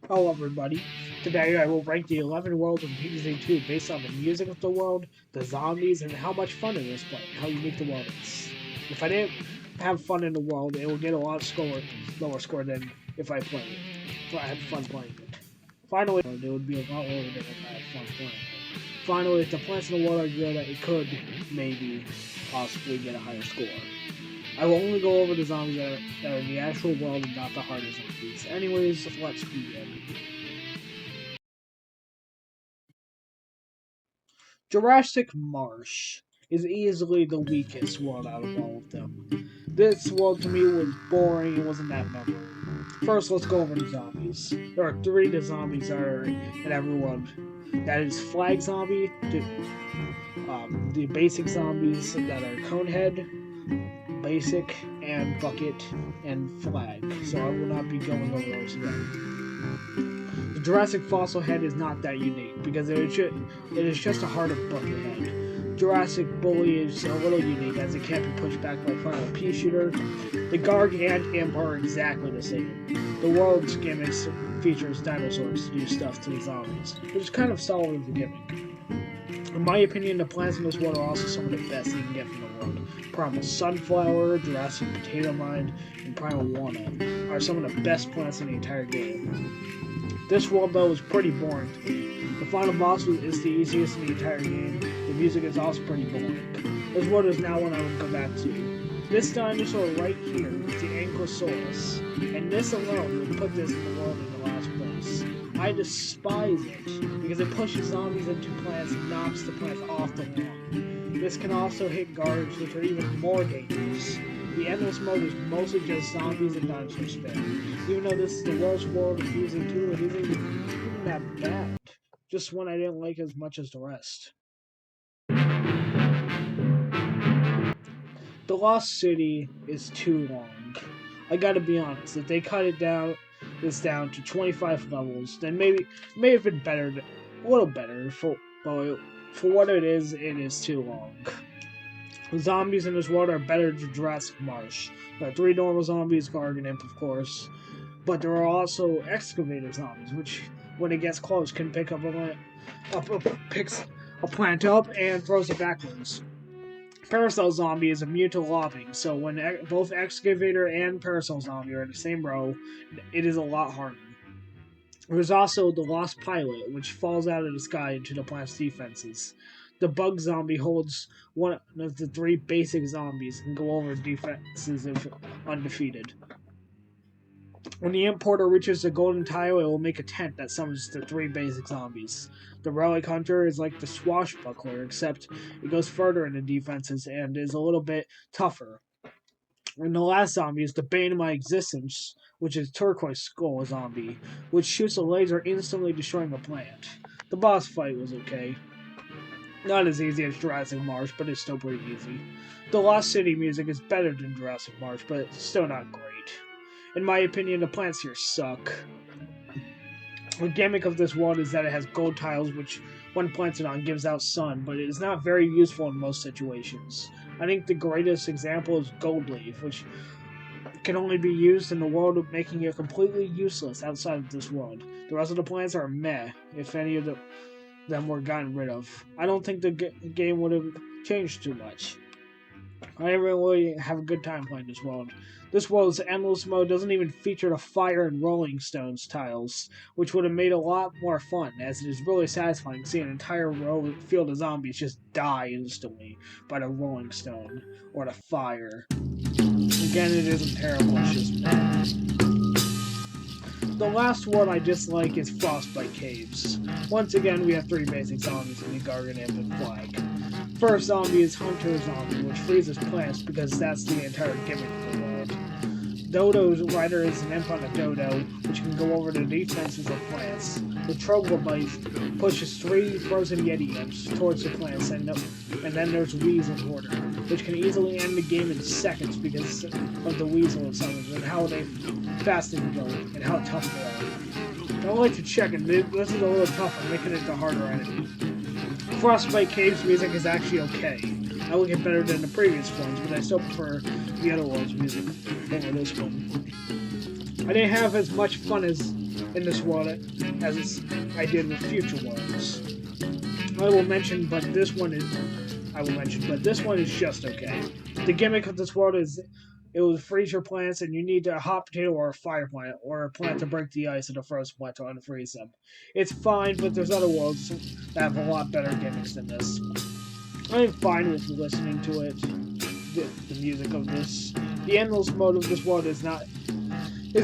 Hello everybody, today I will rank the 11 worlds of Pvz 2 based on the music of the world, the zombies, and how much fun it is playing, how unique the world is. If I didn't have fun in the world, it will get a lot lower score than if I played it. If I had fun playing it. Finally, it would be a lot lower than if I had fun playing it. Finally, if the plants in the world are good, it could maybe possibly get a higher score. I will only go over the zombies that are in the actual world and not the harder zombies. Anyways, let's begin. Jurassic Marsh is easily the weakest world out of all of them. This world to me was boring, it wasn't that memorable. First, let's go over the zombies. There are three the zombies that are in every world. That is Flag Zombie, the basic zombies that are Conehead, Basic, and Bucket, and Flag. So I will not be going over those again. The Jurassic Fossil Head is not that unique because it is just a harder Bucket head. Jurassic Bully is a little unique as it can't be pushed back by a final pea shooter. The Garg and Imp are exactly the same. The world's gimmick features dinosaurs to do stuff to the zombies, which is kind of solid as a gimmick. In my opinion, the plants in this world are also some of the best you can get from the world. Primal Sunflower, Jurassic Potato Mind, and Primal Walnut are some of the best plants in the entire game. This world, though, is pretty boring to me. The final boss is the easiest in the entire game. The music is also pretty boring. This world is now one I would go back to. This dinosaur right here is the Ankylosaurus, and this alone would put this in the world in the last place. I despise it because it pushes zombies into plants and knocks the plants off the lawn. This can also hit guards, which are even more dangerous. The endless mode is mostly just zombies and dinosaur spam. Even though this is the worst world of Pvz 2, it isn't even that bad. Just one I didn't like as much as the rest. The Lost City is too long. I gotta be honest, if they cut this down to 25 levels, then maybe it may have been better, a little better for what it is too long. The zombies in this world are better than Jurassic Marsh. There are three normal zombies, Garg and Imp, of course, but there are also excavator zombies, which when it gets close can pick up picks a plant up and throws it backwards. Parasol Zombie is immune to lobbing, so when both Excavator and Parasol Zombie are in the same row, it is a lot harder. There's also the Lost Pilot, which falls out of the sky into the plant's defenses. The Bug Zombie holds one of the three basic zombies and go over defenses if undefeated. When the importer reaches the golden tile, it will make a tent that summons the three basic zombies. The Relic Hunter is like the Swashbuckler, except it goes further in the defenses and is a little bit tougher. And the last zombie is the bane of my existence, which is Turquoise Skull Zombie, which shoots a laser instantly destroying a plant. The boss fight was okay. Not as easy as Jurassic Marsh, but it's still pretty easy. The Lost City music is better than Jurassic Marsh, but it's still not great. In my opinion, the plants here suck. The gimmick of this world is that it has gold tiles, which, when planted on, gives out sun, but it is not very useful in most situations. I think the greatest example is Gold Leaf, which can only be used in the world, making it completely useless outside of this world. The rest of the plants are meh, if any of them were gotten rid of. I don't think the game would have changed too much. I didn't really have a good time playing this world. This world's endless mode doesn't even feature the fire and rolling stones tiles, which would have made it a lot more fun, as it is really satisfying seeing an entire field of zombies just die instantly by the rolling stone or the fire. Again, it isn't terrible, it's just the last one I dislike is Frostbite Caves. Once again, we have three basic zombies in the Gargan Imp and Flag. First zombie is Hunter Zombie, which freezes plants because that's the entire gimmick of the world. Dodo's rider is an imp on a dodo, which can go over the defenses of plants. The Troglodyte pushes three frozen Yeti imps towards the plants, and then there's Weasel Hoarder, which can easily end the game in seconds because of the Weasel summons and how fast they can go and how tough they are. I like to check, and this is a little tougher, making it the harder enemy. Frostbite Caves music is actually okay. I like it better than the previous ones, but I still prefer the other world's music over this one. I didn't have as much fun as in this world as I did with future worlds. I will mention, but this one is just okay. The gimmick of this world is it will freeze your plants, and you need a hot potato or a fire plant or a plant to break the ice and a frozen plant to unfreeze them. It's fine, but there's other worlds that have a lot better gimmicks than this. I'm fine with listening to it. The music of this, the endless mode of this world is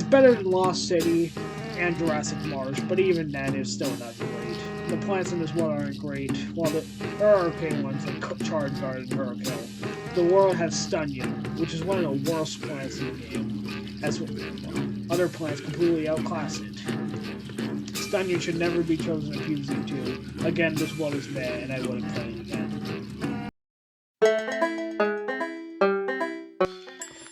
better than Lost City and Jurassic Mars, but even then, it's still not great. The plants in this world aren't great, while there are okay ones like Charizard and Hurricane. The world has Stunyon, which is one of the worst plants in the game, as other plants completely outclass it. Stunyon should never be chosen in PvZ 2. Again, this world is bad, and I wouldn't play it again.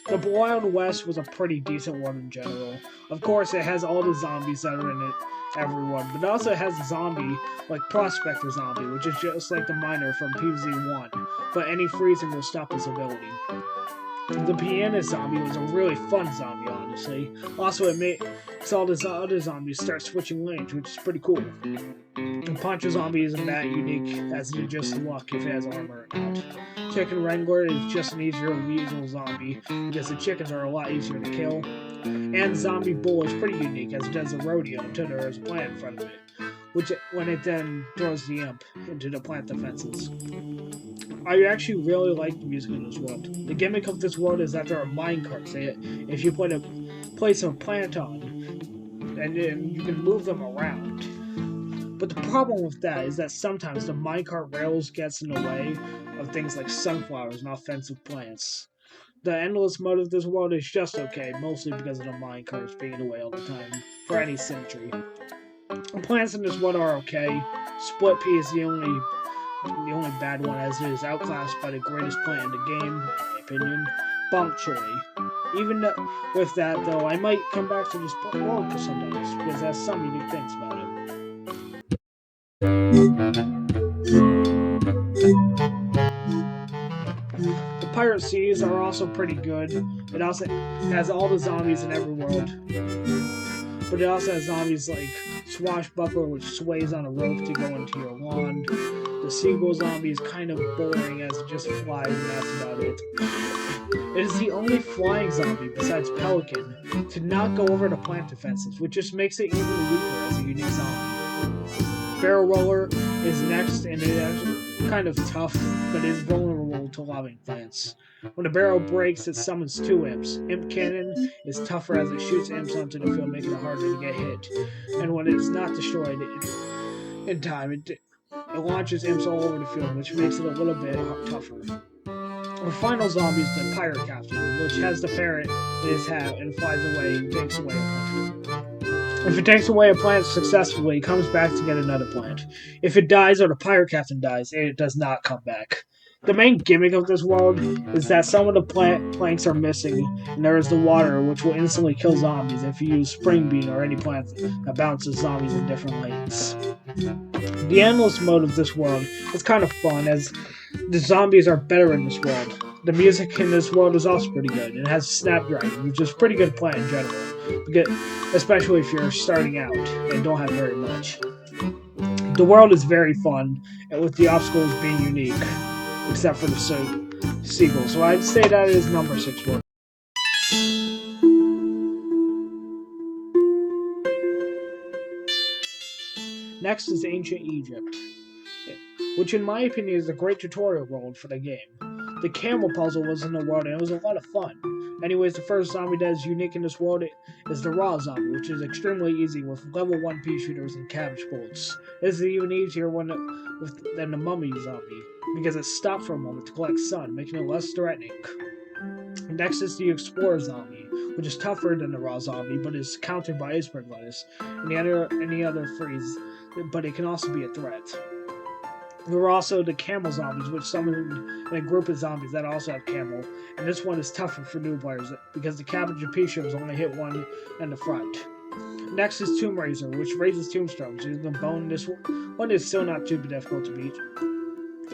The Wild West was a pretty decent one in general. Of course, it has all the zombies that are in it, everyone, but it also has a zombie, like Prospector Zombie, which is just like the miner from PvZ 1, but any freezing will stop his ability. The Pianist Zombie was a really fun zombie, honestly. Also, it makes all the other zombies start switching lanes, which is pretty cool. The Poncho Zombie isn't that unique, as it's just luck if it has armor or not. Chicken Wrangler is just an easier weasel zombie, because the chickens are a lot easier to kill. And Zombie Bull is pretty unique, as it does a rodeo until there is a plant in front of it, when it then throws the imp into the plant defenses. I actually really like the music in this world. The gimmick of this world is that there are minecarts. If you place a plant on, and you can move them around. But the problem with that is that sometimes the minecart rails gets in the way of things like sunflowers and offensive plants. The endless mode of this world is just okay, mostly because of the minecarts being in the way all the time, for any symmetry. The plants in this world are okay. Split Pea is the only bad one, as it is outclassed by the greatest plant in the game, in my opinion, Bok Choy. Even with that, though, I might come back to this world sometimes, because it has some unique things about it. The Pirate Seas are also pretty good. It also has all the zombies in every world. But it also has zombies like Swashbuckler, which sways on a rope to go into your lawn. The Seagull Zombie is kind of boring, as it just flies, and that's about it. It is the only flying zombie, besides Pelican, to not go over the plant defenses, which just makes it even weaker as a unique zombie. Barrel Roller is next, and it is kind of tough, but is vulnerable to lobbing plants. When a barrel breaks, it summons 2 imps. Imp Cannon is tougher as it shoots imps onto the field, making it harder to get hit. And when it is not destroyed in time, it launches imps all over the field, which makes it a little bit tougher. Our final zombie is the Pirate Captain, which has the ferret in his hat and flies away and takes away a plant. If it takes away a plant successfully, it comes back to get another plant. If it dies or the Pirate Captain dies, it does not come back. The main gimmick of this world is that some of the planks are missing, and there is the water, which will instantly kill zombies if you use Spring Bean or any plant that bounces zombies in different lanes. The endless mode of this world is kind of fun, as the zombies are better in this world. The music in this world is also pretty good. It has Snapdragon, which is a pretty good plant in general, especially if you're starting out and don't have very much. The world is very fun, and with the obstacles being unique, except for the seagull. So I'd say that is number 6 world. Next is Ancient Egypt, which in my opinion is a great tutorial world for the game. The camel puzzle was in the world, and it was a lot of fun. Anyways, the first zombie that is unique in this world is the raw zombie, which is extremely easy with level 1 pea shooters and cabbage bullets. This is an even easier one than the mummy zombie, because it stops for a moment to collect sun, making it less threatening. Next is the explorer zombie, which is tougher than the raw zombie, but is countered by iceberg lettuce and any other freeze, but it can also be a threat. There are also the camel zombies, which summon in a group of zombies that also have camel, and this one is tougher for new players because the cabbage and pea shooters only hit one in the front. Next is Tomb Raiser, which raises tombstones using the bone. This one is still not too difficult to beat.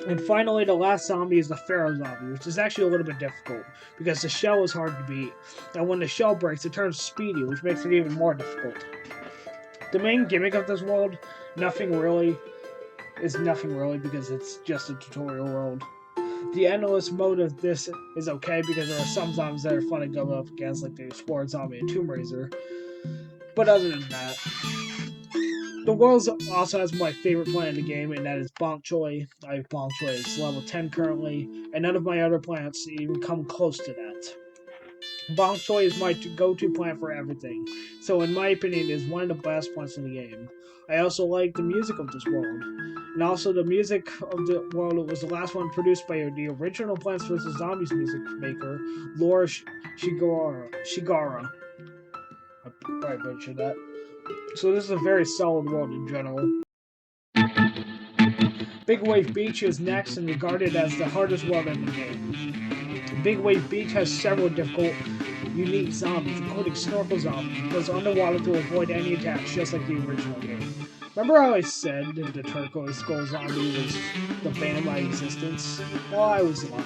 And finally, the last zombie is the Pharaoh zombie, which is actually a little bit difficult because the shell is hard to beat, and when the shell breaks, it turns speedy, which makes it even more difficult. The main gimmick of this world, nothing really because it's just a tutorial world. The endless mode of this is okay because there are some zombies that are fun to go up against, like the Explorer Zombie and Tomb Raider. But other than that, the world also has my favorite plant in the game, and that is Bonk Choy. I have Bonk Choy. It's level 10 currently, and none of my other plants even come close to that. Bonk Choy is my go-to plant for everything, so in my opinion, it is one of the best plants in the game. I also like the music of this world, and also the music of the world was the last one produced by the original Plants vs. Zombies music maker, Laura Shigara. I probably butchered that. So this is a very solid world in general. Big Wave Beach is next and regarded as the hardest world in the game. Big Wave Beach has several difficult, unique zombies, including Snorkel Zombie, who goes underwater to avoid any attacks, just like the original game. Remember how I said the Turquoise Skull Zombie was the bane of my existence? Well, I was lying.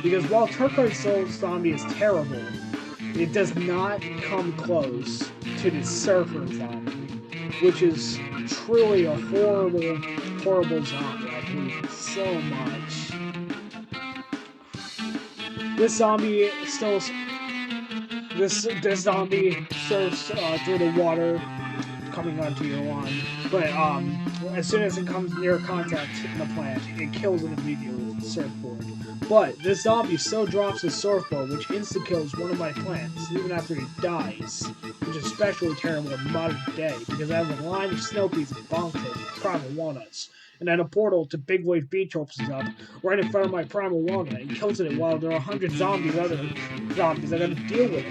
Because while Turquoise Skull Zombie is terrible, it does not come close to the Surfer Zombie, which is truly a horrible, horrible zombie. I hate it so much. This zombie still... This zombie surfs through the water coming onto your lawn, but as soon as it comes near contact in the plant, it kills it immediately with the surfboard. But this zombie still drops his surfboard, which insta-kills one of my plants, even after he dies, which is especially terrible in modern day, because I have a line of snow peas and bonk and primal walnuts, and then a portal to Big Wave Beach opens up right in front of my primal walnut and kills it while there are 100 other zombies I gotta deal with.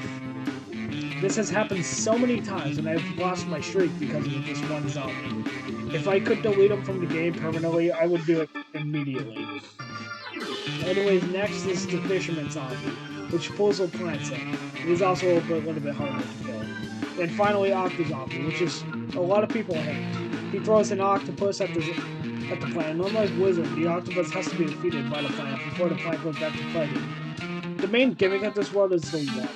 This has happened so many times, and I've lost my streak because of this one zombie. If I could delete him from the game permanently, I would do it immediately. Anyways, next is the Fisherman Zombie, which pulls the plants in. It is also a little bit harder to kill. And finally, Octo Zombie, which is a lot of people hate. He throws an octopus at the plant. Unlike Wizard, the octopus has to be defeated by the plant before the plant goes back to fighting. The main gimmick of this world is the water.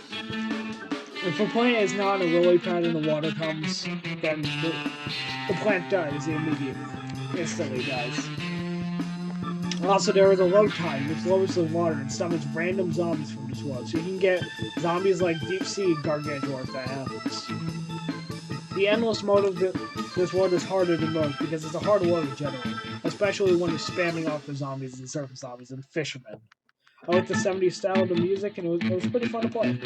If a plant is not in a lily pad and the water comes, then the plant dies immediately. Instantly dies. Also, there is a load time, which lowers the water and summons random zombies from this world, so you can get zombies like Deep Sea Gargantuar if that happens. The endless mode of this world is harder than most because it's a hard world in general, especially when you're spamming off the zombies and surface zombies and fishermen. I like the 70s style of the music, and it was pretty fun to play.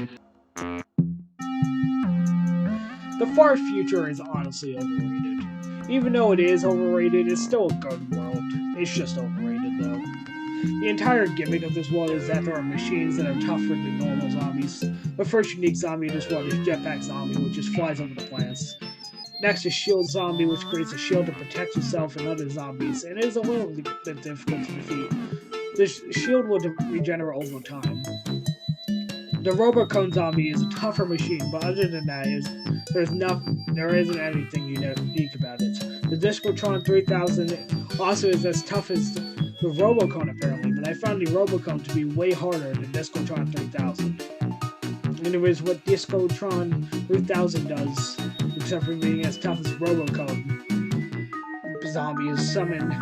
The far future is honestly overrated. Even though it is overrated, it's still a good world. It's just overrated, though. The entire gimmick of this world is that there are machines that are tougher than normal zombies. The first unique zombie in this world is Jetpack Zombie, which just flies over the plants. Next is Shield Zombie, which creates a shield to protect yourself and other zombies, and it is a little bit difficult to defeat. This shield will regenerate over time. The Robocone Zombie is a tougher machine, but other than that, there isn't anything unique about it. The Discotron 3000 also is as tough as the Robocone apparently, but I found the Robocone to be way harder than Discotron 3000. Anyways, what Discotron 3000 does, except for being as tough as Robocone Zombie, is summon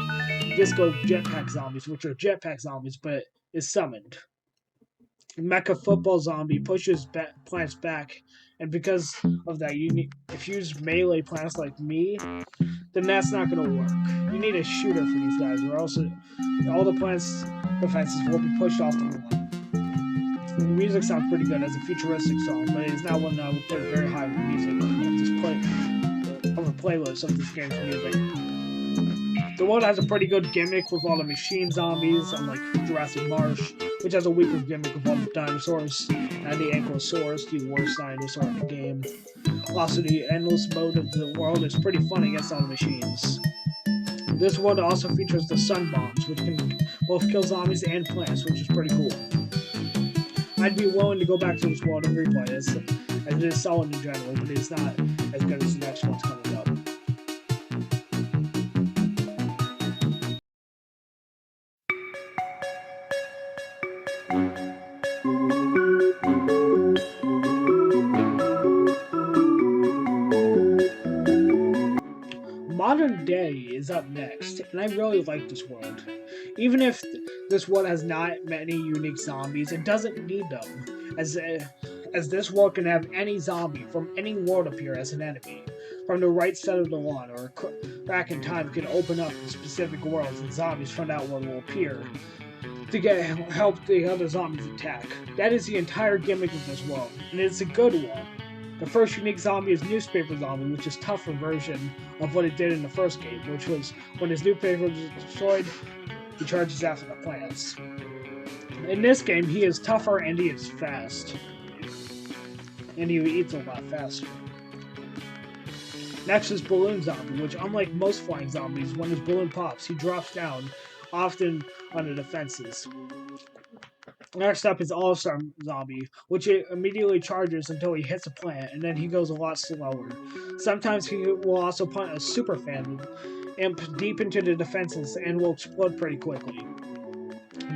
Disco Jetpack Zombies, which are Jetpack Zombies, but is summoned. Mecha Football Zombie pushes plants back, and because of that, if you use melee plants like me, then that's not going to work. You need a shooter for these guys, or else all the plants' defenses will be pushed off the lawn. The music sounds pretty good as a futuristic song, but it's not one that I would put very high with music of a playlist of this game's music. The world has a pretty good gimmick with all the machine zombies, unlike Jurassic Marsh, which has a weaker gimmick with all the dinosaurs, and the Ankylosaurus, the worst dinosaur in the game. Also, the endless mode of the world is pretty fun against all the machines. This world also features the sun bombs, which can both kill zombies and plants, which is pretty cool. I'd be willing to go back to this world and replay this, as it is solid in general, but it's not as good as the next one's coming up. Modern Day is up next, and I really like this world. Even if this world has not many unique zombies, it doesn't need them, as this world can have any zombie from any world appear as an enemy. From the right side of the lawn or back in time can open up in specific worlds and zombies from that world will appear to help the other zombies attack. That is the entire gimmick of this world, and it's a good one. The first unique zombie is Newspaper Zombie, which is a tougher version of what it did in the first game, which was when his newspaper was destroyed, he charges after the plants. In this game, he is tougher and he is fast. And he eats a lot faster. Next is Balloon Zombie, which unlike most flying zombies, when his balloon pops, he drops down, often on the defenses. Next up is All-Star Zombie, which immediately charges until he hits a plant, and then he goes a lot slower. Sometimes he will also plant a Super Fan imp deep into the defenses and will explode pretty quickly.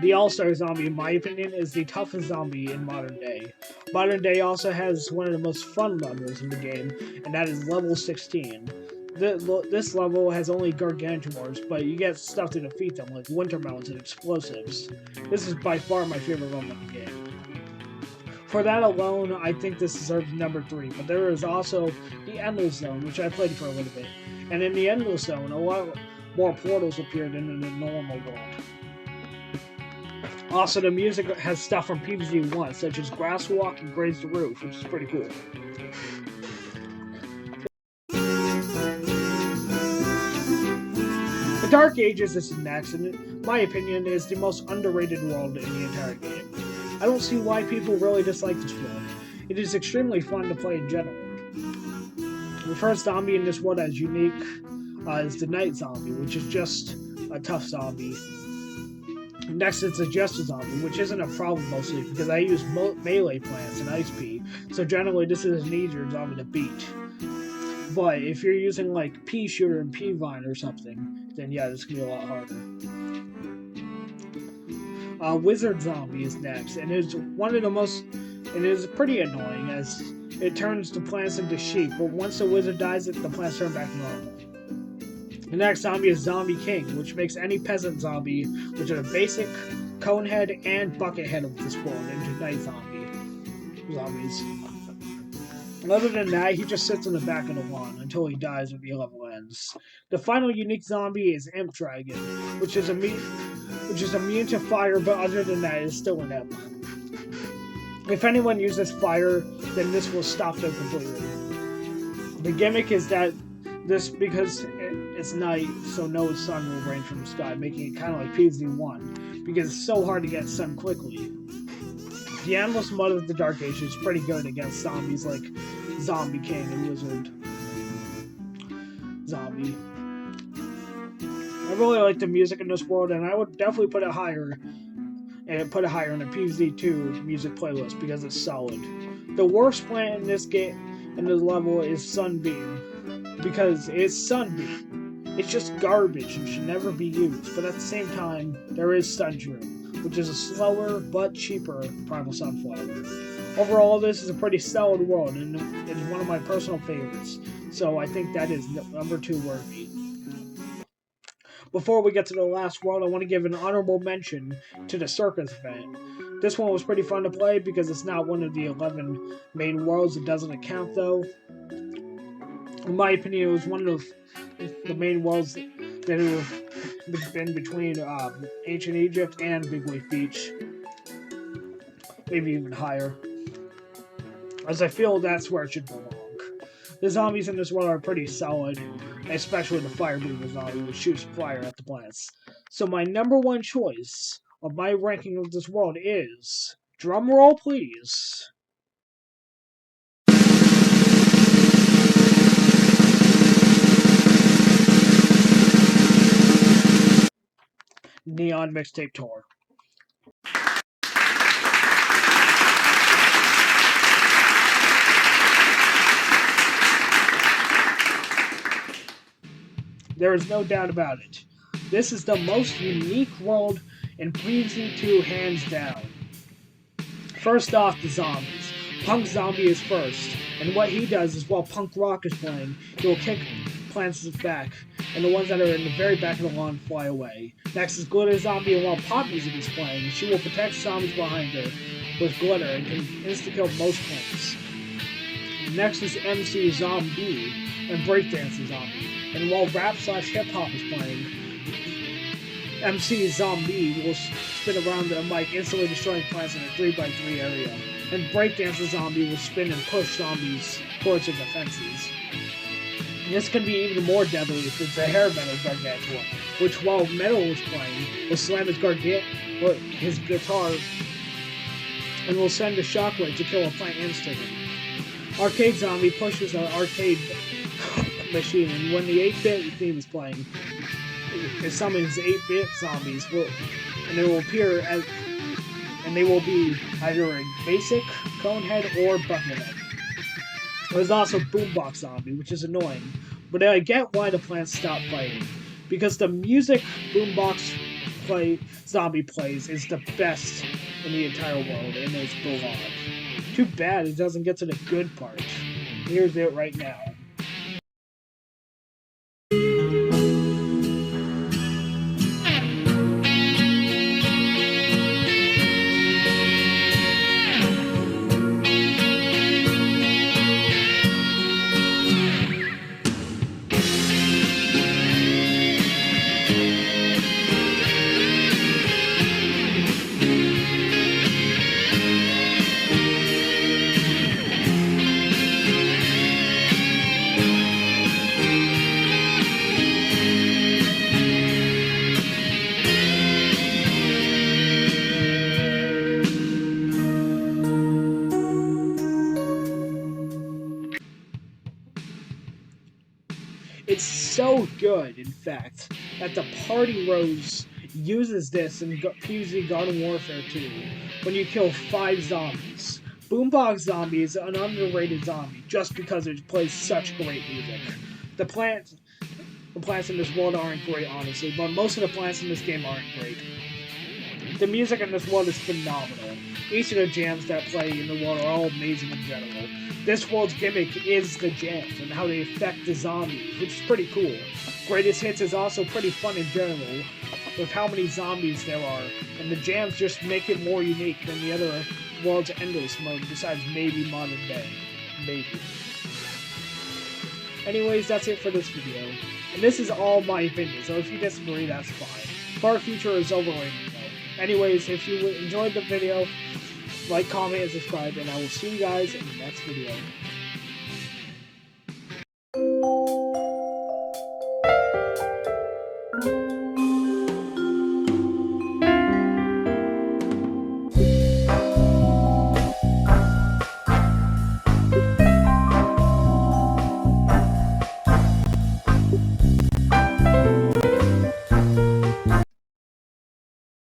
The All-Star Zombie, in my opinion, is the toughest zombie in Modern Day. Modern Day also has one of the most fun levels in the game, and that is level 16. This level has only gargantuars, but you get stuff to defeat them, like wintermelons and explosives. This is by far my favorite level in the game. For that alone, I think this deserves number 3, but there is also the Endless Zone, which I played for a little bit. And in the Endless Zone, a lot more portals appear than in the normal world. Also, the music has stuff from PvZ 1, such as Grass Walk and Graze the Roof, which is pretty cool. The Dark Ages is next, and in my opinion, is the most underrated world in the entire game. I don't see why people really dislike this world. It is extremely fun to play in general. The first zombie in this world that is unique is the Night Zombie, which is just a tough zombie. Next is the Jester Zombie, which isn't a problem mostly because I use melee plants and Ice Pea, so generally this is an easier zombie to beat. But if you're using like Pea Shooter and Pea Vine or something, then yeah, this can be a lot harder. Wizard Zombie is next, and it's one of the most. It is pretty annoying as it turns the plants into sheep, but once the wizard dies, the plants turn back normal. The next zombie is Zombie King, which makes any peasant zombie, which are the basic Conehead and Buckethead of this world, into night zombies. Other than that, he just sits in the back of the lawn until he dies when the level ends. The final unique zombie is Imp Dragon, which is immune to fire, but other than that, is still an imp. If anyone uses fire, then this will stop them completely. The gimmick is that because it's night, so no sun will rain from the sky, making it kind of like PvZ 1, because it's so hard to get sun quickly. The Endless Mud of the Dark Age is pretty good against zombies like Zombie King and Wizard Zombie. I really like the music in this world, and I would definitely put it higher in the PvZ 2 music playlist because it's solid. The worst plant in this game, in this level, is Sunbeam, because it's Sunbeam. It's just garbage and should never be used, but at the same time, there is Sundream, which is a slower but cheaper Primal Sunflower. Overall, this is a pretty solid world, and it is one of my personal favorites, so I think that is number 2 worthy. Before we get to the last world, I want to give an honorable mention to the Circus event. This one was pretty fun to play because it's not one of the 11 main worlds. It doesn't account, though. In my opinion, it was one of the main worlds that have been between ancient Egypt and Big Wave Beach. Maybe even higher. As I feel that's where it should belong. The zombies in this world are pretty solid, especially the fire breathing zombie, which shoots fire at the plants. So my number 1 choice of my ranking of this world is, drumroll please, Neon Mixtape Tour. There is no doubt about it. This is the most unique world in PvZ 2, hands down. First off, the zombies. Punk Zombie is first, and what he does is while punk rock is playing, he will kick plants is back, and the ones that are in the very back of the lawn fly away. Next is Glitter Zombie, and while pop music is playing, she will protect zombies behind her with glitter and can insta-kill most plants. Next is MC Zombie and Breakdancing Zombie, and while rap/hip-hop is playing, MC Zombie will spin around the mic, instantly destroying plants in a 3x3 area, and Breakdancer Zombie will spin and push zombies towards their defenses. This can be even more deadly if it's a hair metal gargantuan, which while metal is playing, will slam his guitar and will send a shockwave to kill a plant instantly. Arcade Zombie pushes an arcade machine, and when the 8-bit theme is playing, it summons 8-bit zombies, and they will appear as, and they will be either a basic, Conehead, or Buckethead. There's also Boombox Zombie, which is annoying, but I get why the plants stopped playing, because the music Boombox Zombie plays is the best in the entire world, and it's beloved. Too bad it doesn't get to the good part. Here's it right now. It's so good, in fact, that the Party Rose uses this in PvZ Garden Warfare 2 when you kill 5 zombies. Boombox Zombie is an underrated zombie just because it plays such great music. The plants in this world aren't great, honestly, but most of the plants in this game aren't great. The music in this world is phenomenal. Each of the jams that play in the world are all amazing in general. This world's gimmick is the jams and how they affect the zombies, which is pretty cool. Greatest Hits is also pretty fun in general, with how many zombies there are, and the jams just make it more unique than the other World's Endless mode, besides maybe Modern Day. Maybe. Anyways, that's it for this video. And this is all my opinion, so if you disagree, that's fine. Far Future is overrated though. Anyways, if you enjoyed the video, like, comment, and subscribe, and I will see you guys in the next video.